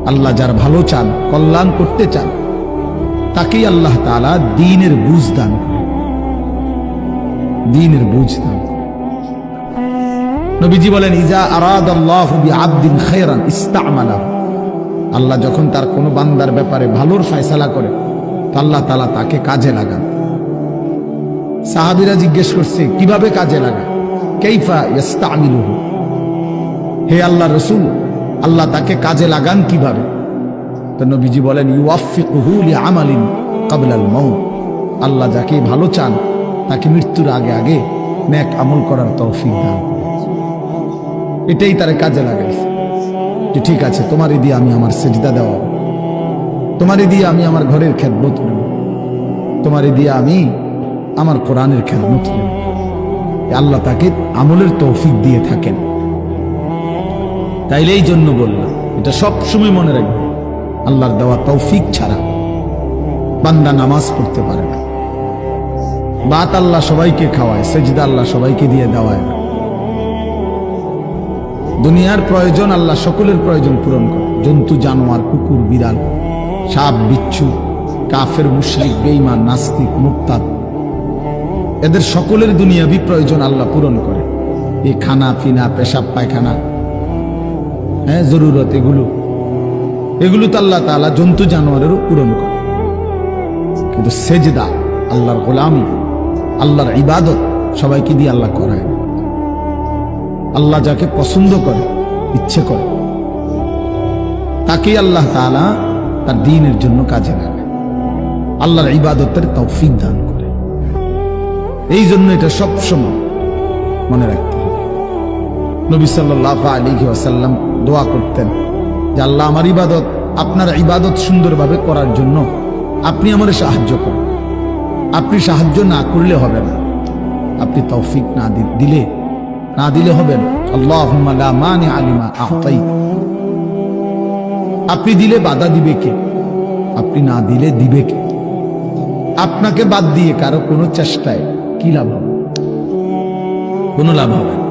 আল্লাহ যার ভালো চান, কল্যাণ করতে চান, তাকেই আল্লাহ তাআলা দ্বীনের বুঝ দান করেন, দ্বীনের বুঝ দান করেন। নবীজি বলেন, ইজা আরাদাল্লাহু বিআবদিন খায়রান ইস্তা'মালাহু। আল্লাহ যখন তার কোনো বান্দার ব্যাপারে ভালোর ফয়সালা করে, তো আল্লাহ তাআলা তাকে কাজে লাগান। সাহাবীরা জিজ্ঞেস করছে, কিভাবে কাজে লাগান? কাইফা ইস্তা'মিলুহু, হে আল্লাহর রাসূল, আল্লাহ তাকে কাজে লাগান কিভাবে? তো নবীজি বলেন, ইউওয়াফিকুহু লিআমালিন ক্বাবলাল মাউত। আল্লাহ যাকে ভালো চান তাকে মৃত্যুর আগে আগে নেক আমল করার তৌফিক দান করেন। এটাই তারে কাজে লাগাইছে যে ঠিক আছে, তোমারই দিয়ে আমি আমার সিজদা দেওয়া, তোমারই দিয়ে আমি আমার ঘরের খেদমত করব, তোমারই দিয়ে আমি আমার কোরআনের খেদমত করব। আল্লাহ তাকে আমলের তৌফিক দিয়ে থাকেন। তাইলে এই জন্য বললাম, এটা সবসময় মনে রাখবে, আল্লাহর দেওয়া তৌফিক ছাড়া বান্দা নামাজ পড়তে পারে না। বাত আল্লাহ সবাইকে খাওয়ায়, সেজদা আল্লাহ সবাইকে দিয়ে দেওয়ায় না। দুনিয়ার প্রয়োজন আল্লাহ সকলের প্রয়োজন পূরণ করে। জন্তু জানোয়ার, কুকুর বিড়াল, সাপ বিচ্ছু, কাফের মুশরিক বেঈমান নাস্তিক মুরতাদ, এদের সকলের দুনিয়াবি প্রয়োজন আল্লাহ পূরণ করে। এই খানা পিনা, পেশাব পায়খানা, জরুরত, এগুলো তো আল্লাহ তাআলা জন্তু জানোয়ারেরও পূরণ করে। কিন্তু সেজদা, আল্লাহর গোলামি, আল্লাহর ইবাদত সবাইকে দিয়ে আল্লাহ করায়। আল্লাহ যাকে পছন্দ করে, ইচ্ছে করে, তাকেই আল্লাহ তাআলা তার দ্বীনের জন্য কাজে লাগায়, আল্লাহর ইবাদতের তৌফিক দান করে। এই জন্য এটা সবসময় মনে রাখতে হবে। নবী সাল্লাল্লাহু আলাইহি ওয়াসাল্লাম দোয়া করতেন যে আল্লাহ, আমার ইবাদত, আপনার ইবাদত সুন্দরভাবে করার জন্য আপনি আমার সাহায্য করেন। আপনি সাহায্য না করলে হবে না, আপনি তৌফিক না দিলে হবে না। আল্লাহুম্মা লা মানিআ লিমা আ'তাইত। আপনি দিলে বাধা দিবে কে? আপনি না দিলে দিবে কে? আপনাকে বাদ দিয়ে কারো কোনো চেষ্টায় কি লাভ হবে? কোনো লাভ হবে না।